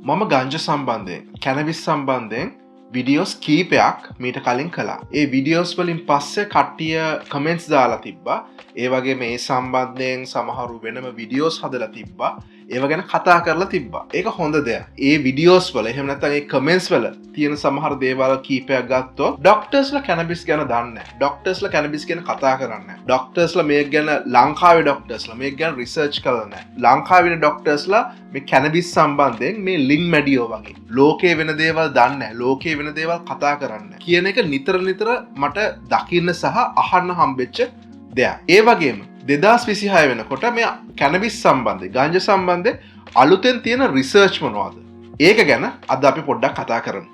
මම ගංජා සම්බන්ධයෙන් කැනබිස් සම්බන්ධයෙන් විඩියෝස් කීපයක් මීට කලින් කළා. ඒ විඩියෝස් වලින් පස්සේ කට්ටිය කමෙන්ට්ස් දාලා තිබ්බා. ඒ වගේ මේ සම්බන්ධයෙන් සමහරු වෙනම විඩියෝස් හදලා තිබ්බා. ඒව ගැන කතා කරලා තිබ්බා. ඒක හොඳ දෙයක්. ඒ විඩියෝස් වල එහෙම නැත්නම් ඒ කමෙන්ට්ස් වල තියෙන සමහර දේවල් කීපයක් ගත්තොත් ડોක්ටර්ස්ලා කැනබිස් ගැන දන්නේ නැහැ. ડોක්ටර්ස්ලා කැනබිස් ගැන කතා කරන්නේ නැහැ. ડોක්ටර්ස්ලා මේක ගැන ලංකාවේ ડોක්ටර්ස්ලා මේක ගැන රිසර්ච් කරලා නැහැ. ලංකාවේ ડોක්ටර්ස්ලා මේ කැනබිස් සම්බන්ධයෙන් මේ ලින් මැඩියෝ වගේ ලෝකේ වෙන දේවල් දන්නේ නැහැ. ලෝකේ වෙන දේවල් කතා කරන්නේ නැහැ කියන එක නිතර මට දකින්න සහ අහන්න හම්බෙච්ච දෙයක්. ඒ වගේම 2026 වෙනකොට මේ කැනබිස් සම්බන්ධයෙන් ගංජා සම්බන්ධයෙන් අලුතෙන් තියෙන රිසර්ච් මොනවද? ඒක ගැන අද අපි පොඩ්ඩක් කතා කරමු.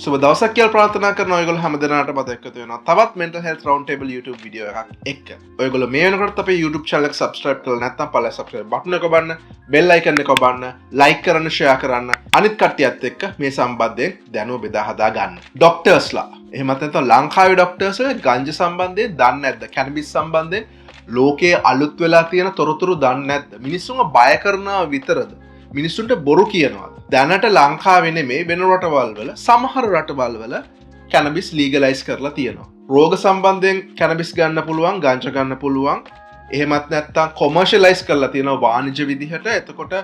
සුබ දවසක් කියලා ප්‍රාර්ථනා කරන ඔයගොල්ලෝ හැමදෙනාටම අද එක්කතු වෙනවා. තවත් mental health round table YouTube video එකක් එක්ක. ඔයගොල්ලෝ මේ වෙනකොට අපේ YouTube channel එක subscribe කරලා නැත්නම් පළවෙනි subscribe button එක ඔබන්න, bell icon එක ඔබන්න, like කරන්න, share කරන්න. අනිත් කට්ටියත් එක්ක මේ සම්බන්ධයෙන් දැනුම බෙදා හදා ගන්න. ડોක්ටර්ස්ලා එහෙමත් නැත්නම් ලංකාවේ ડોක්ටර්ස්ලා ගංජා සම්බන්ධයෙන් දන්නේ නැද්ද? කැනබිස් සම්බන්ධයෙන් ලෝකයේ අලුත් වෙලා තියෙන තොරතුරු දන්නේ නැද්ද? මිනිස්සුන්ව බය කරනවා විතරද? මිනිස්සුන්ට බොරු කියනවාද? දැනට ලංකාවේ නෙමෙයි වෙන රටවල් වල සමහර රටවල් වල කැනබිස් ලීගලයිස් කරලා තියෙනවා. රෝග සම්බන්ධයෙන් කැනබිස් ගන්න පුළුවන්, ගංජා ගන්න පුළුවන්. එහෙමත් නැත්නම් කොමර්ෂියලයිස් කරලා තියෙනවා වාණිජ්‍ය විදිහට. එතකොට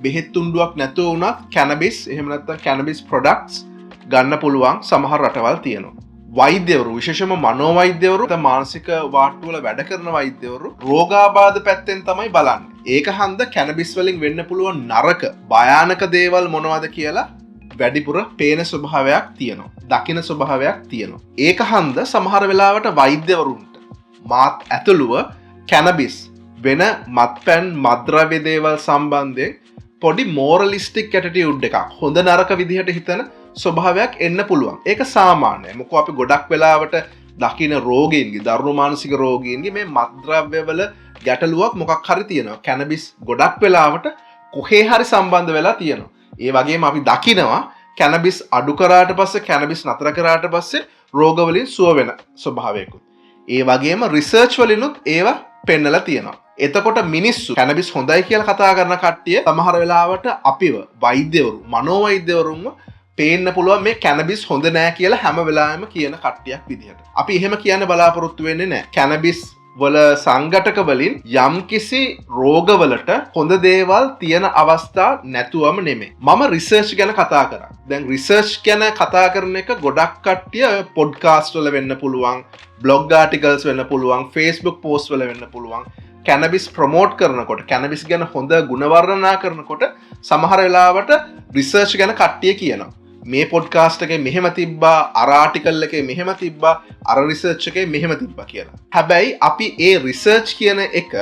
බෙහෙත් තුණ්ඩුවක් නැතුව වුණත් කැනබිස් එහෙම නැත්නම් කැනබිස් ප්‍රොඩක්ට්ස් ගන්න පුළුවන් සමහර රටවල් තියෙනවා. වෛද්‍යවරු විශේෂම මනෝවෛද්‍යවරු මානසික වාට්ටු වල වැඩ කරන වෛද්‍යවරු රෝගාබාධ පැත්තෙන් තමයි බලන්නේ. ඒක හන්ද කැනබිස් වලින් වෙන්න පුළුවන් නරක භයානක දේවල් මොනවද කියලා වැඩිපුර පේන ස්වභාවයක් තියෙනවා. දකින ස්වභාවයක් තියෙනවා. ඒක හන්ද සමහර වෙලාවට වෛද්‍යවරුන්ට මාත් ඇතුළුව කැනබිස් වෙන මත්පැන් මත්ද්‍රව්‍ය දේවල් සම්බන්ධයෙන් පොඩි මෝරලිස්ටික් ඇටිටියුඩ් එකක් හොඳ නරක විදිහට හිතන ස්වභාවයක් එන්න පුළුවන්. ඒක සාමාන්‍යයි. මොකද අපි ගොඩක් වෙලාවට දකින රෝගීන්ගේ දරුණු මානසික රෝගීන්ගේ මේ මත්ද්‍රව්‍යවල ගැටලුවක් මොකක් හරි තියෙනවා. කැනබිස් ගොඩක් වෙලාවට කොහේ හරි සම්බන්ධ වෙලා තියෙනවා. ඒ වගේම අපි දකිනවා කැනබිස් අඩු කරාට පස්සේ කැනබිස් නතර කරාට පස්සේ රෝගවලින් සුව වෙන ස්වභාවයකුත්. ඒ වගේම රිසර්ච් වලිනුත් ඒවා පෙන්නලා තියෙනවා. එතකොට මිනිස්සු කැනබිස් හොඳයි කියලා කතා කරන කට්ටිය සමහර වෙලාවට අපිව වෛද්‍යවරු මනෝවෛද්‍යවරුන්ව පේන්න පුළුවන් මේ කැනබිස් හොඳ නෑ කියලා හැම වෙලාවෙම කියන කට්ටියක් විදිහට. අපි එහෙම කියන්න බලාපොරොත්තු වෙන්නේ නෑ. කැනබිස් වල සංඝටක වලින් යම්කිසි රෝගවලට හොඳ දේවල් තියෙන අවස්ථා නැතුවම නෙමෙයි. මම රිසර්ච් ගැන කතා කරා. දැන් රිසර්ච් ගැන කතා කරන එක ගොඩක් කට්ටිය පොඩ්කාස්ට් වල වෙන්න පුළුවන්, බ්ලොග් ආටිකල්ස් වෙන්න පුළුවන්, Facebook පෝස්ට් වල වෙන්න පුළුවන්. කැනබිස් ප්‍රමෝට් කරනකොට කැනබිස් ගැන හොඳ ගුණ වර්ණනා කරනකොට සමහර වෙලාවට රිසර්ච් ගැන කට්ටිය කියනවා. මේ පොඩ්කාස්ට් එකේ මෙහෙම තිබ්බා, අර ආටිකල් එකේ මෙහෙම තිබ්බා, අර රිසර්ච් එකේ මෙහෙම තිබ්බා කියලා. හැබැයි අපි ඒ රිසර්ච් කියන එක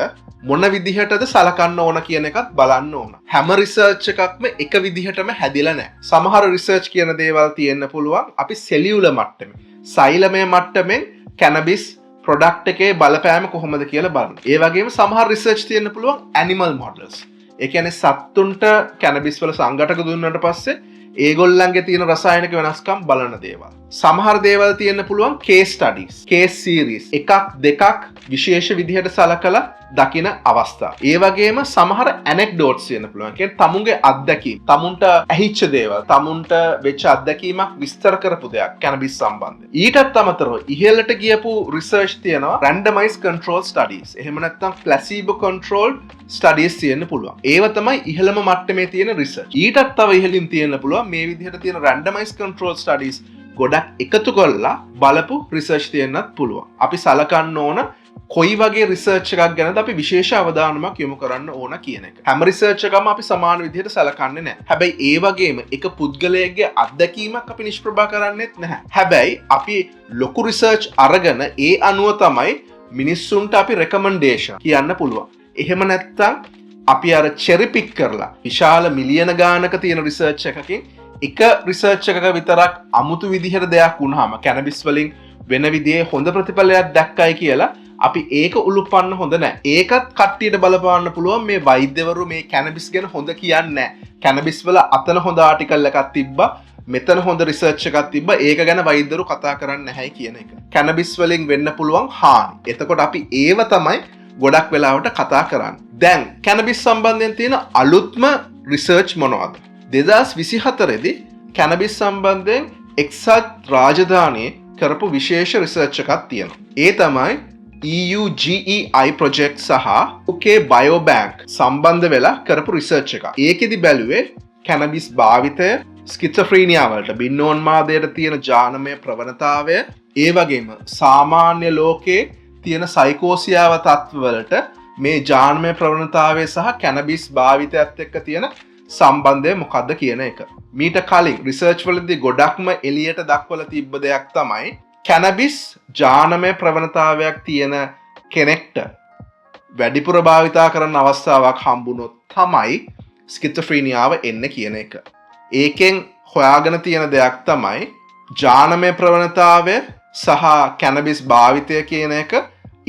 මොන විදිහටද සලකන්න ඕන කියන එකත් බලන්න ඕන. හැම රිසර්ච් එකක්ම එක විදිහටම හැදිලා නැහැ. සමහර රිසර්ච් කියන දේවල් තියෙන්න පුළුවන් අපි සෙලියුලර් මට්ටමේ, සෛලමය මට්ටමෙන් කැනබිස් ප්‍රොඩක්ට් එකේ බලපෑම කොහොමද කියලා බලන්න. ඒ වගේම සමහර රිසර්ච් තියෙන්න පුළුවන් ඇනිමල් මොඩල්ස්. ඒ කියන්නේ සත්තුන්ට කැනබිස් වල සංඝටක දුන්නාට පස්සේ ඒගොල්ලන්ගේ තියෙන රසායනික වෙනස්කම් බලන දේවල්. සමහර දේවල් තියෙන්න පුළුවන් කේස් ස්ටඩීස්, කේස් සීරීස් එකක් දෙකක් විශේෂ විදිහට සලකලා දකින අවස්ථා. ඒ වගේම සමහර ඇනෙක්ඩෝට්ස් තියෙන්න පුළුවන්. කියන්නේ තමුන්ගේ අත්දැකීම්, තමුන්ට ඇහිච්ච දේවල්, තමුන්ට වෙච්ච අත්දැකීමක් විස්තර කරපු දෙයක් කැනබිස් සම්බන්ධයෙන්. ඊටත් අමතරව ඉහළට ගියපු රිසර්ච් තියෙනවා randomized control studies. එහෙම නැත්නම් placebo controlled ස්ටඩීස් තියෙන්න පුළුවන්. ඒව තමයි ඉහළම මට්ටමේ තියෙන රිසර්ච්. ඊටත් තව ඉහළින් තියෙන්න පුළුවන් මේ විදිහට තියෙන randomized control studies ගොඩක් එකතු කරලා බලපු රිසර්ච් තියෙන්නත් පුළුවන්. අපි සලකන්න ඕන කොයි වගේ රිසර්ච් එකක් ගැනද අපි විශේෂ අවධානමක් යොමු කරන්න ඕන කියන එක. හැම රිසර්ච් එකක්ම අපි සමාන විදිහට සලකන්නේ නැහැ. හැබැයි ඒ වගේම එක පුද්ගලයෙක්ගේ අත්දැකීමක් අපි නිෂ්ප්‍රභා කරන්නේත් නැහැ. හැබැයි අපි ලොකු රිසර්ච් අරගෙන ඒ අනුව තමයි මිනිස්සුන්ට අපි රෙකමන්ඩේෂන් කියන්න පුළුවන්. එහෙම නැත්තම් අපි අර චෙරි පික් කරලා විශාල මිලියන ගානක තියෙන රිසර්ච් එකකින් එක රිසර්ච් එකක විතරක් අමුතු විදිහට දෙයක් වුණාම කැනබිස් වලින් වෙන විදිහේ හොඳ ප්‍රතිඵලයක් දැක්කයි කියලා අපි ඒක උලුප්පන්න හොඳ නැහැ. ඒකත් කට්ටියට බලපාන්න පුළුවන් මේ වෛද්‍යවරු මේ කැනබිස් ගැන හොඳ කියන්නේ නැහැ. කැනබිස් වල අතන හොඳ ආටිකල් එකක් තිබ්බා, මෙතන හොඳ රිසර්ච් එකක් තිබ්බා, ඒක ගැන වෛද්‍යවරු කතා කරන්නේ නැහැ කියන එක. කැනබිස් වලින් වෙන්න පුළුවන් හානි. එතකොට අපි ඒව තමයි ගොඩක් වෙලාවට කතා කරන්නේ. දැන් කැනබිස් සම්බන්ධයෙන් තියෙන අලුත්ම රිසර්ච් මොනවද? 2024 කැනබිස් සම්බන්ධයෙන් එක්සත් රාජධානයේ කරපු විශේෂ රිසර්ච් එකක් තියෙනවා. ඒ තමයි EUGEI ප්‍රොජෙක්ට් සහ UK බයෝබැංක් සම්බන්ධ වෙලා කරපු රිසර්ච් එකක්. ඒකෙදි බැලුවේ කැනබිස් භාවිතය ස්කිසොෆ්‍රීනියා වලට, බින්නෝන්මාදයට තියෙන ජානමය ප්‍රවණතාවය, ඒ වගේම සාමාන්‍ය ලෝකයේ තියෙන සයිකෝසියාව තත්ත්වවලට මේ ජානමය ප්‍රවණතාවය සහ කැනබිස් භාවිතයත් එක්ක තියෙන සම්බන්ධය මොකක්ද කියන එක. මීට කලින් රිසර්ච් වලදී ගොඩක්ම එළියට දක්වලා තිබ්බ දෙයක් තමයි කැනබිස් ජානමය ප්‍රවණතාවයක් තියෙන කෙනෙක්ට වැඩිපුර භාවිතා කරන අවස්ථාවක් හම්බුනොත් තමයි ස්කිසොෆ්‍රීනියාව එන්නේ කියන එක. ඒකෙන් හොයාගෙන තියෙන දෙයක් තමයි ජානමය ප්‍රවණතාවය සහ කැනබිස් භාවිතය කියන එක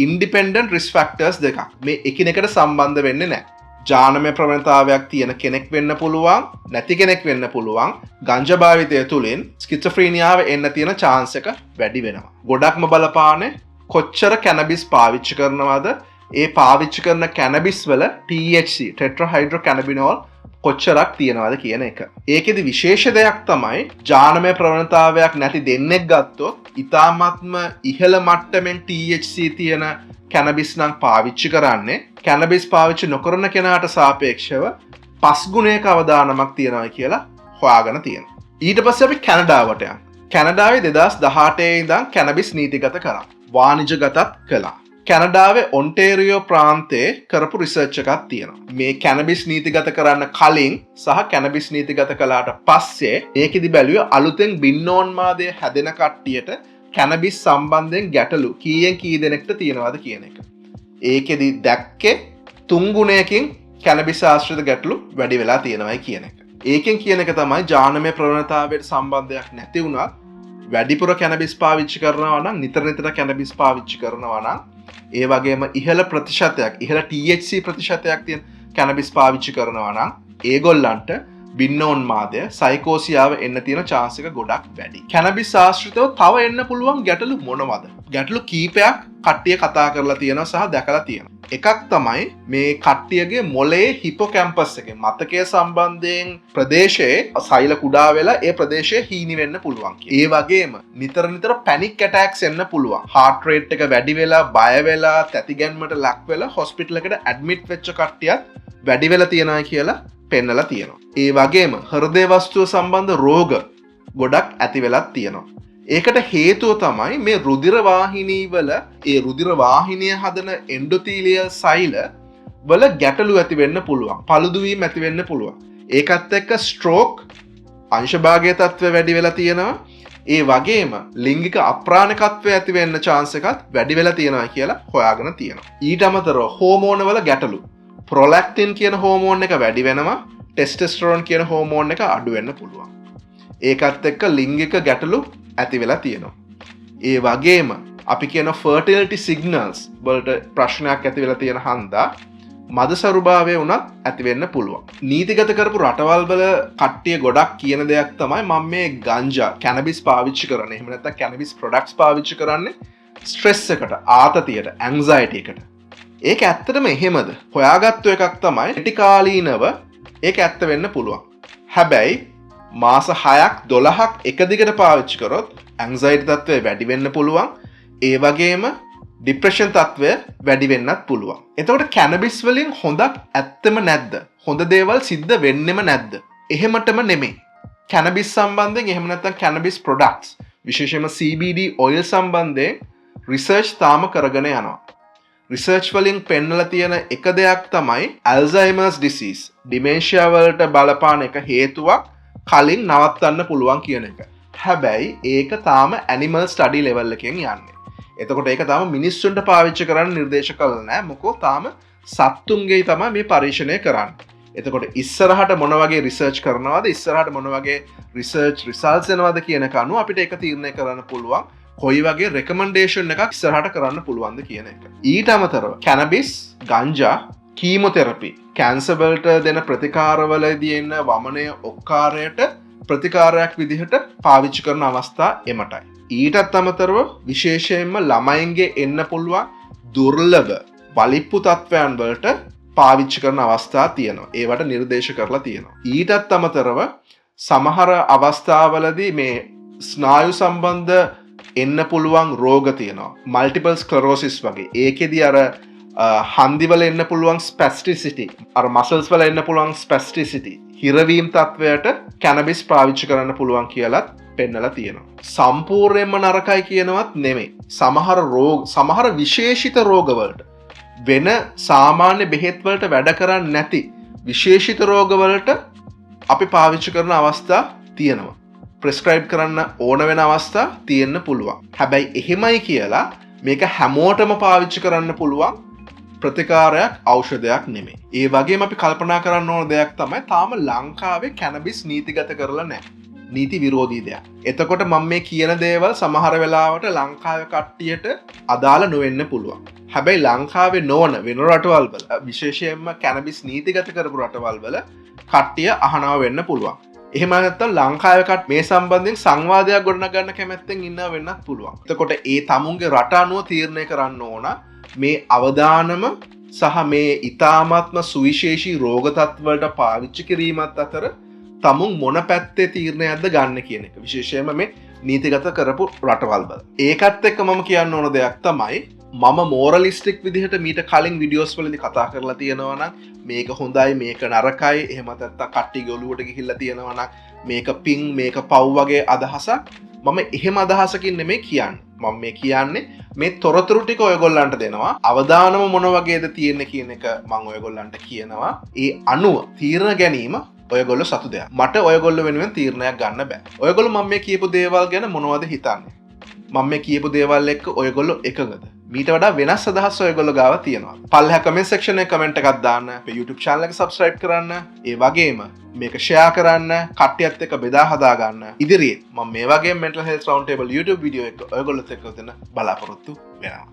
ඉන්ඩිපෙන්ඩන්ට් රිස්ක් ෆැක්ටර්ස් දෙකක්. මේ එකිනෙකට සම්බන්ධ වෙන්නේ නැහැ. ජානමය ප්‍රවණතාවයක් තියෙන කෙනෙක් වෙන්න පුළුවන්, නැති කෙනෙක් වෙන්න පුළුවන්. ගංජා භාවිතය තුලින් ස්කිසොෆ්‍රීනියාව එන්න තියෙන chance එක වැඩි වෙනවා. ගොඩක්ම බලපාන්නේ කොච්චර කැනබිස් පාවිච්චි කරනවද, ඒ පාවිච්චි කරන කැනබිස් වල THC ටෙට්‍රාහයිඩ්‍රෝකැනබිනෝල් කොච්චරක් තියෙනවද කියන එක. ඒකෙදි විශේෂ දෙයක් තමයි ජානමය ප්‍රවණතාවයක් නැති දෙන්නෙක් ගත්තොත් ඉතාමත්ම ඉහළ මට්ටමින් THC තියෙන කැනබිස් නම් පාවිච්චි කරන්නේ කැනබිස් පාවිච්චි නොකරන කෙනාට සාපේක්ෂව 5 ගුණයක අවදානමක් තියෙනවා කියලා හොයාගෙන තියෙනවා. ඊට පස්සේ අපි කැනඩාවට යමු. කැනඩාවේ 2018 ඉඳන් කැනබිස් නීතිගත කරා. වාණිජගතත් කළා. කැනඩාවේ ඔන්ටේරියෝ ප්‍රාන්තයේ කරපු රිසර්ච් එකක් තියෙනවා. මේ කැනබිස් නීතිගත කරන්න කලින් සහ කැනබිස් නීතිගත කළාට පස්සේ ඒකෙදි බැලුවේ අලුතෙන් බින්නෝන්මාදය හැදෙන කට්ටියට කැනබිස් සම්බන්ධයෙන් ගැටලු කීයෙන් කී දෙනෙක්ට තියෙනවද කියන එක. ඒකෙදි දැක්කේ 3 ගුණයකින් කැනබිස් ආශ්‍රිත ගැටලු වැඩි වෙලා තියෙනවයි කියන එක. ඒකෙන් කියන එක තමයි ජානමය ප්‍රවණතාවයට සම්බන්ධයක් නැති වුණත් වැඩිපුර කැනබිස් පාවිච්චි කරනවා නම්, නිතර කැනබිස් පාවිච්චි කරනවා නම්, ඒ වගේම ඉහළ ප්‍රතිශතයක්, ඉහළ THC ප්‍රතිශතයක් තියෙන කැනබිස් පාවිච්චි කරනවා නම් ඒගොල්ලන්ට බින්නෝන්මාදය, සයිකෝසියාව එන්න තියෙන chance එක ගොඩක් වැඩි. කැනබිස් ආශ්‍රිතව තව එන්න පුළුවන් ගැටලු මොනවද? ගැටලු කීපයක් කට්ටිය කතා කරලා තියෙනවා සහ දැකලා තියෙනවා. එකක් තමයි මේ කට්ටියගේ මොලේ හිපෝකැම්පස් එකේ මතකය සම්බන්ධයෙන් ප්‍රදේශයේ සෛල කුඩා වෙලා ඒ ප්‍රදේශයේ හීනි වෙන්න පුළුවන්. ඒ වගේම නිතර පැනික් ඇටැක්ස් එන්න පුළුවන්. heart rate එක වැඩි වෙලා, බය වෙලා, තැතිගැන්මට ලක් වෙලා හොස්පිටල් එකට ඇඩ්මිට් වෙච්ච කට්ටියත් වැඩි වෙලා තියෙනවා කියලා පෙන්නලා තියෙනවා. ඒ වගේම හෘදය වස්තුව සම්බන්ධ රෝග ගොඩක් ඇති වෙලත් තියෙනවා. ඒකට හේතුව තමයි මේ රුධිර වාහිනී වල ඒ රුධිර වාහිනිය හදන එන්ඩොතීලියල් සෛල වල ගැටලු ඇති වෙන්න පුළුවන්. පළුදු වීම ඇති වෙන්න පුළුවන්. ඒකත් එක්ක ස්ට්‍රෝක් අංශභාගයේ තත්ත්වය වැඩි වෙලා තියෙනවා. ඒ වගේම ලිංගික අප්‍රාණිකත්වය ඇති වෙන්න chance එකත් වැඩි වෙලා තියෙනවා කියලා හොයාගෙන තියෙනවා. ඊට අමතරව හෝමෝන වල ගැටලු. ප්‍රොලැක්ටින් කියන හෝමෝන් එක වැඩි වෙනවා. ටෙස්ටෙස්ටරෝන් කියන හෝමෝන් එක අඩු වෙන්න පුළුවන්. ඒකත් එක්ක ලිංගික ගැටලු ඇති වෙලා තියෙනවා. ඒ වගේම අපි කියන ෆර්ටිලිටි සිග්නල්ස් වලට ප්‍රශ්නයක් ඇති වෙලා තියෙන හන්දා මදසරුභාවය වුණත් ඇති වෙන්න පුළුවන්. නීතිගත කරපු රටවල් වල කට්ටිය ගොඩක් කියන දෙයක් තමයි මම මේ ගංජා කැනබිස් පාවිච්චි කරන්නේ. එහෙම නැත්නම් කැනබිස් ප්‍රොඩක්ට්ස් පාවිච්චි කරන්නේ ස්ට්‍රෙස් එකට, ආතතියට, ඇන්සයිටි එකට. ඒක ඇත්තටම එහෙමද? හොයාගත්තු එකක් තමයි ටිකාලීනව ඒක ඇත්ත වෙන්න පුළුවන්. හැබැයි මාස 6ක් 12ක් එක දිගට පාවිච්චි කරොත් ඇන්සයිටි තත්ත්වය වැඩි වෙන්න පුළුවන්. ඒ වගේම ડિප්‍රෙෂන් තත්ත්වය වැඩි වෙන්නත් පුළුවන්. එතකොට කැනබිස් වලින් හොඳක් ඇත්තම නැද්ද? හොඳ දේවල් සිද්ධ වෙන්නෙම නැද්ද? එහෙමටම නෙමෙයි. කැනබිස් සම්බන්ධයෙන් එහෙම නැත්නම් කැනබිස් ප්‍රොඩක්ට්ස් විශේෂයෙන්ම CBD ඔයිල් සම්බන්ධයෙන් රිසර්ච් තාම කරගෙන යනවා. රිසර්ච් වලින් පෙන්නලා තියෙන එක දෙයක් තමයි ඇල්සයිමර්ස් ඩිසීස්, ඩිමෙන්ෂියා වලට බලපාන එක හේතුවක් කලින් නවත්තන්න පුළුවන් කියන එක. හැබැයි ඒක තාම ඇනිමල් ස්ටඩි ලෙවල් එකෙන් යන්නේ. එතකොට ඒක තාම මිනිස්සුන්ට පාවිච්චි කරන්න නිර්දේශ කරලා නැහැ. මොකෝ තාම සත්තුන්ගේ තමයි මේ පරීක්ෂණය කරන්නේ. එතකොට ඉස්සරහට මොන වගේ රිසර්ච් කරනවද, ඉස්සරහට මොන වගේ රිසර්ච් රිසල්ට්ස් එනවද කියන එක අනුව අපිට ඒක තීරණය කරන්න පුළුවන්. කොයි වගේ රෙකමෙන්ඩේෂන් එකක් ඉස්සරහට කරන්න පුළුවන්ද කියන එක. ඊට අමතරව කැනබිස්, ගංජා, කීමොතෙරපි, කැන්සර් වලට දෙන ප්‍රතිකාරවලදී එන වමනය ඔක්කාරයට ප්‍රතිකාරයක් විදිහට පාවිච්චි කරන අවස්ථා එමටයි. ඊටත් අමතරව විශේෂයෙන්ම ළමයින්ගේ එන්න පුළුවන් දුර්ලභ වලිප්පු තත්ත්වයන් වලට පාවිච්චි කරන අවස්ථා තියෙනවා. ඒවට නිර්දේශ කරලා තියෙනවා. ඊටත් අමතරව සමහර අවස්ථාවලදී මේ ස්නායු සම්බන්ධ එන්න පුළුවන් රෝග තියෙනවා. මල්ටිපල් ස්ක්ලරෝසිස් වගේ. ඒකෙදි අර හන්දිවල එන්න පුළුවන් ස්පැස්ටිසිටි, අර මසල්ස් වල එන්න පුළුවන් ස්පැස්ටිසිටි, හිරවීම් තත්වයට කැනබිස් පාවිච්චි කරන්න පුළුවන් කියලත් පෙන්නලා තියෙනවා. සම්පූර්ණයෙන්ම නරකයි කියනවත් නෙමෙයි. සමහර විශේෂිත රෝගවලට වෙන සාමාන්‍ය බෙහෙත් වලට වැඩ කරන්නේ නැති විශේෂිත රෝගවලට අපි පාවිච්චි කරන අවස්ථා තියෙනවා. ප්‍රෙස්ක්‍රයිබ් කරන්න ඕන වෙන අවස්ථා තියෙන්න පුළුවන්. හැබැයි එහෙමයි කියලා මේක හැමෝටම පාවිච්චි කරන්න පුළුවන් ප්‍රතිකාරයක් ඖෂධයක් නෙමෙයි. ඒ වගේම අපි කල්පනා කරන්න ඕන දෙයක් තමයි තාම ලංකාවේ කැනබිස් නීතිගත කරලා නැහැ. නීති විරෝධී දෙයක්. එතකොට මම මේ කියන දේවල් සමහර වෙලාවට ලංකාවේ කට්ටියට අදාළ නොවෙන්න පුළුවන්. හැබැයි ලංකාවේ නොවන වෙන රටවල් වල විශේෂයෙන්ම කැනබිස් නීතිගත කරපු රටවල් වල කට්ටිය අහනවා වෙන්න පුළුවන්. එහෙම නැත්නම් ලංකාවේ කට මේ සම්බන්ධයෙන් සංවාදයක් ගොඩනගන්න කැමැත්තෙන් ඉන්නවා වෙන්නත් පුළුවන්. එතකොට ඒ තමුන්ගේ රට අනුව තීරණය කරන්න ඕන මේ අවදානම සහ මේ ඊ타මාත්ම සුවිශේෂී රෝග තත්ත්වවලට පාවිච්චි කිරීමත් අතර තමුන් මොන පැත්තේ තීරණයක්ද ගන්න කියන එක. විශේෂයෙන්ම මේ නීතිගත කරපු රටවල් වල. ඒකත් එක්ක මම කියන්න ඕන දෙයක් තමයි මම මෝරලිස්ටික් විදිහට මීට කලින් විඩියෝස් වලදී කතා කරලා තියෙනවා නම් මේක හොඳයි මේක නරකයි එහෙම නැත්නම් කට්ටියගේ ඔලුවට ගිහිල්ලා තියෙනවා නම් මේක පිං මේක පව් වගේ අදහසක් මම එහෙම අදහසකින් නෙමෙයි කියන්නේ. මම මේ කියන්නේ මේ තොරතුරු ටික ඔයගොල්ලන්ට දෙනවා. අවදානම මොන වගේද තියෙන්නේ කියන එක මම ඔයගොල්ලන්ට කියනවා. ඒ අනුව තීරණ ගැනීම ඔයගොල්ලෝ සතු දෙයක්. මට ඔයගොල්ලෝ වෙනුවෙන් තීරණයක් ගන්න බෑ. ඔයගොල්ලෝ මම මේ කියපු දේවල් ගැන මොනවද හිතන්නේ? මම මේ කියපු දේවල් එක්ක ඔයගොල්ලෝ එකගද? මීට වඩා වෙනස් අදහස් ඔයගොල්ලෝ ගාව තියෙනවා. පල්ලෙහා කමෙන්ට් සෙක්ෂන් එකේ කමෙන්ට් එකක් දාන්න. අපේ YouTube channel එක subscribe කරන්න. ඒ වගේම මේක share කරන්න, කට්ටියත් එක්ක බෙදා හදා ගන්න. ඉදිරියේ මම මේ වගේ mental health round table YouTube video එක ඔයගොල්ලොත් එක්ක දෙන්න බලාපොරොත්තු වෙනවා.